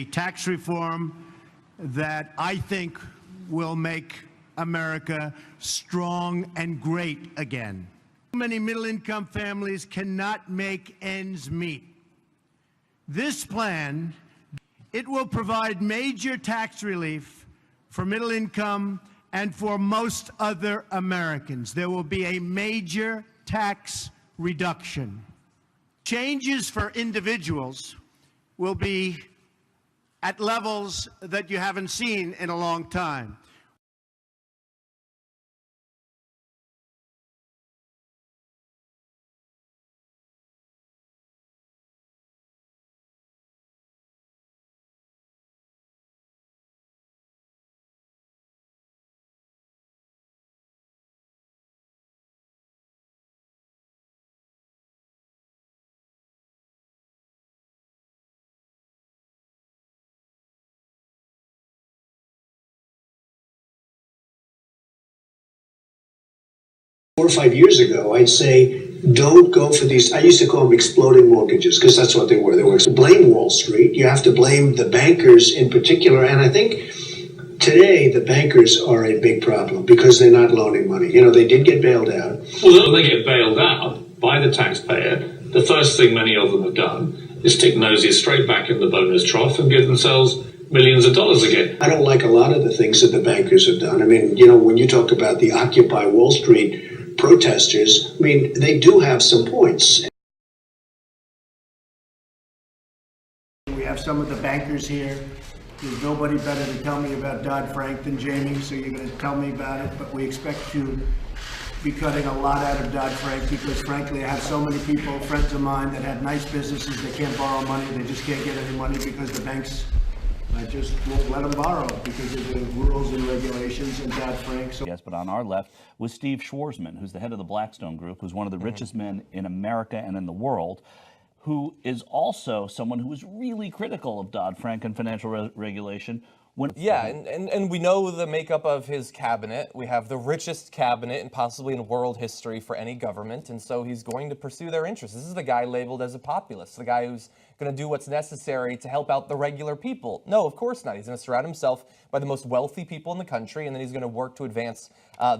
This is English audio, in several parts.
Tax reform that I think will make America strong and great again. Many middle-income families cannot make ends meet. This plan, it will provide major tax relief for middle-income and for most other Americans. There will be a major tax reduction. Changes for individuals will be at levels that you haven't seen in a long time. Four or 5 years ago, I'd say, don't go for these. I used to call them exploding mortgages because that's what they were. They were blame Wall Street. You have to blame the bankers in particular. And I think today the bankers are a big problem because they're not loaning money. You know, they did get bailed out. Well, when they get bailed out by the taxpayer, the first thing many of them have done is stick noses straight back in the bonus trough and give themselves millions of dollars again. I don't like a lot of the things that the bankers have done. I mean, you know, when you talk about the Occupy Wall Street protesters, I mean, they do have some points. We have some of the bankers here. There's nobody better to tell me about Dodd-Frank than Jamie, so you're going to tell me about it. But we expect to be cutting a lot out of Dodd-Frank because, frankly, I have so many people, friends of mine, that have nice businesses. They can't borrow money. They just can't get any money because the banks just won't let them borrow because of the rules and regulations and Dodd-Frank. Yes, but on our left was Steve Schwarzman, who's the head of the Blackstone Group, who's one of the richest men in America and in the world, who is also someone who is really critical of Dodd-Frank and financial regulation. And we know the makeup of his cabinet. We have the richest cabinet and possibly in world history for any government, and so he's going to pursue their interests. This is the guy labeled as a populist, the guy who's going to do what's necessary to help out the regular people. No, of course not. He's going to surround himself by the most wealthy people in the country, and then he's going to work to advance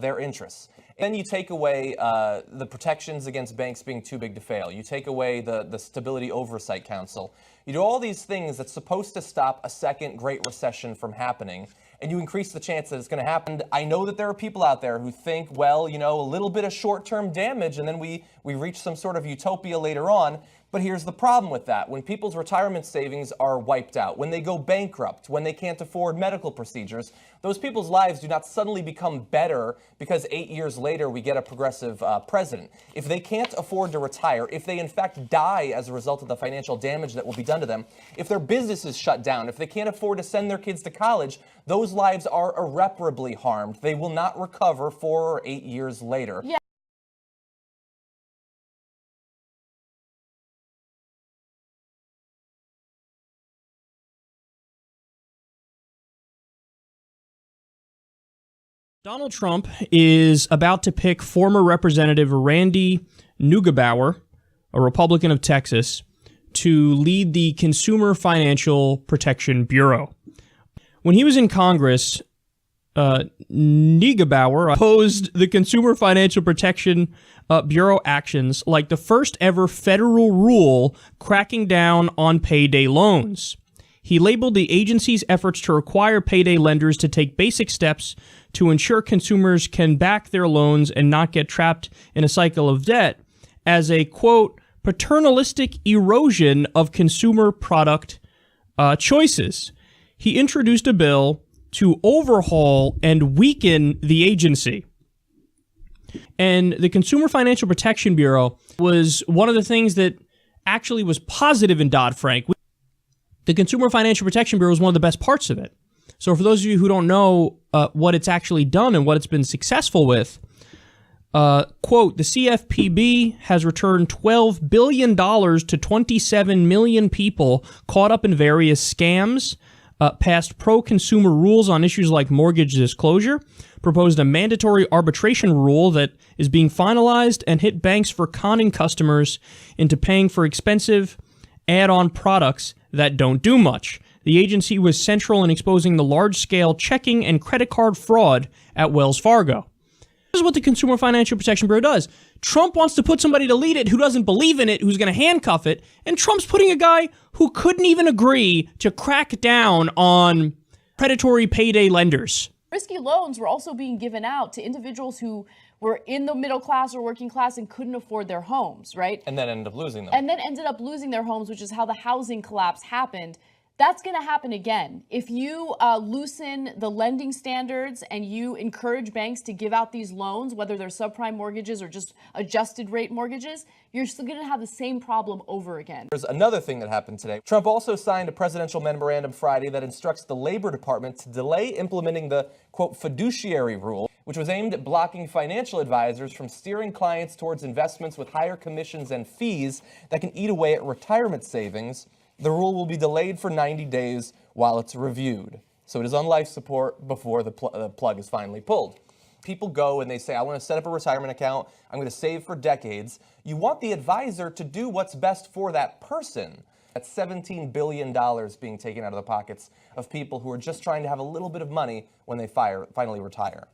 their interests. And then you take away the protections against banks being too big to fail. You take away the Stability Oversight Council. You do all these things that's supposed to stop a second Great Recession from happening, and you increase the chance that it's going to happen. I know that there are people out there who think, well, you know, a little bit of short-term damage, and then we reach some sort of utopia later on. But here's the problem with that. When people's retirement savings are wiped out, when they go bankrupt, when they can't afford medical procedures, those people's lives do not suddenly become better because 8 years later we get a progressive president. If they can't afford to retire, if they in fact die as a result of the financial damage that will be done to them, if their business is shut down, if they can't afford to send their kids to college, those lives are irreparably harmed. They will not recover 4 or 8 years later. Yeah. Donald Trump is about to pick former Representative Randy Neugebauer, a Republican of Texas, to lead the Consumer Financial Protection Bureau. When he was in Congress, Neugebauer opposed the Consumer Financial Protection Bureau actions like the first ever federal rule cracking down on payday loans. He labeled the agency's efforts to require payday lenders to take basic steps to ensure consumers can back their loans and not get trapped in a cycle of debt as a, quote, paternalistic erosion of consumer product choices. He introduced a bill to overhaul and weaken the agency. And the Consumer Financial Protection Bureau was one of the things that actually was positive in Dodd-Frank. The Consumer Financial Protection Bureau is one of the best parts of it. So for those of you who don't know what it's actually done and what it's been successful with, quote, the CFPB has returned $12 billion to 27 million people caught up in various scams, passed pro-consumer rules on issues like mortgage disclosure, proposed a mandatory arbitration rule that is being finalized, and hit banks for conning customers into paying for expensive add-on products that don't do much. the agency was central in exposing the large-scale checking and credit card fraud at Wells Fargo. This is what the Consumer Financial Protection Bureau does. Trump wants to put somebody to lead it who doesn't believe in it, who's going to handcuff it, and Trump's putting a guy who couldn't even agree to crack down on predatory payday lenders. Risky loans were also being given out to individuals who were in the middle class or working class and couldn't afford their homes, right? And then ended up losing them. And then ended up losing their homes, which is how the housing collapse happened. That's going to happen again. If you loosen the lending standards and you encourage banks to give out these loans, whether they're subprime mortgages or just adjusted rate mortgages, you're still going to have the same problem over again. There's another thing that happened today. Trump also signed a presidential memorandum Friday that instructs the Labor Department to delay implementing the, quote, fiduciary rule, which was aimed at blocking financial advisors from steering clients towards investments with higher commissions and fees that can eat away at retirement savings. The rule will be delayed for 90 days while it's reviewed. So it is on life support before the plug is finally pulled. People go and they say, I want to set up a retirement account. I'm going to save for decades. You want the advisor to do what's best for that person. That's $17 billion being taken out of the pockets of people who are just trying to have a little bit of money when they finally retire.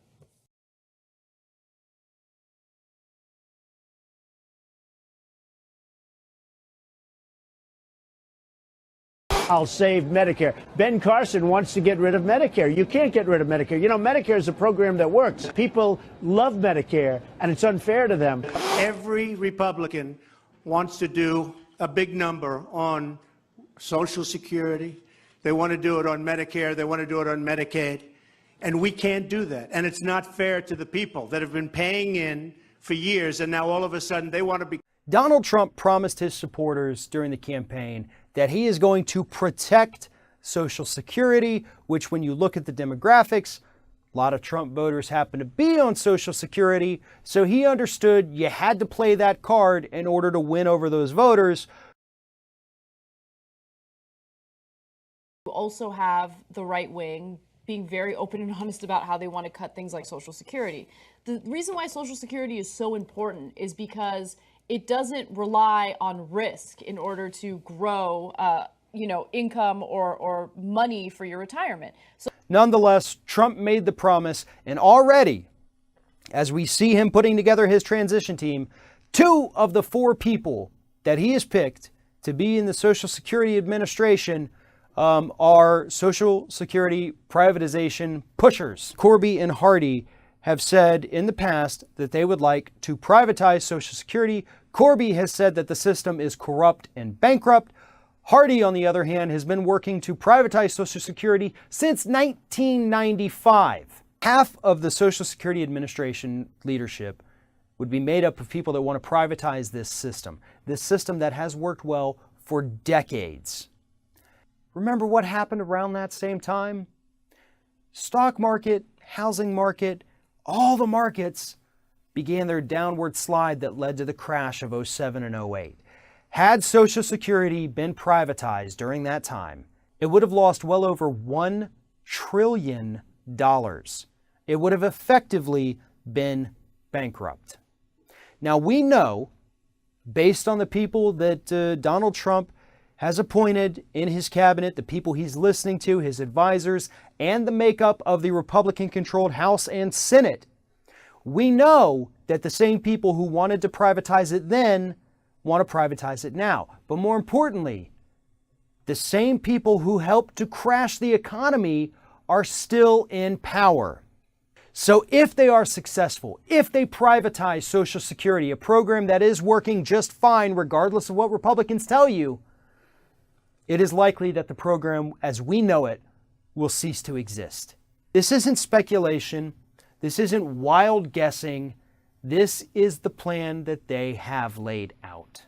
I'll save Medicare. Ben Carson wants to get rid of Medicare. You can't get rid of Medicare. You know, Medicare is a program that works. People love Medicare, and it's unfair to them. Every Republican wants to do a big number on Social Security. They want to do it on Medicare. They want to do it on Medicaid. And we can't do that. And it's not fair to the people that have been paying in for years, and now all of a sudden they want to be. Donald Trump promised his supporters during the campaign that he is going to protect Social Security, which when you look at the demographics, a lot of Trump voters happen to be on Social Security. So he understood you had to play that card in order to win over those voters. You also have the right wing being very open and honest about how they want to cut things like Social Security. The reason why Social Security is so important is because it doesn't rely on risk in order to grow, income or money for your retirement. So, nonetheless, Trump made the promise, and already, as we see him putting together his transition team, 2 of the 4 people that he has picked to be in the Social Security Administration are Social Security privatization pushers. Corby and Hardie have said in the past that they would like to privatize Social Security. Corby has said that the system is corrupt and bankrupt. Hardie, on the other hand, has been working to privatize Social Security since 1995. Half of the Social Security Administration leadership would be made up of people that want to privatize this system that has worked well for decades. Remember what happened around that same time? Stock market, housing market, all the markets began their downward slide that led to the crash of 07 and 08. Had Social Security been privatized during that time, it would have lost well over $1 trillion. It would have effectively been bankrupt. Now we know, based on the people that Donald Trump has appointed in his cabinet, the people he's listening to, his advisors, and the makeup of the Republican-controlled House and Senate, we know that the same people who wanted to privatize it then want to privatize it now. But more importantly, the same people who helped to crash the economy are still in power. So if they are successful, if they privatize Social Security, a program that is working just fine regardless of what Republicans tell you, it is likely that the program as we know it will cease to exist. This isn't speculation. This isn't wild guessing. This is the plan that they have laid out.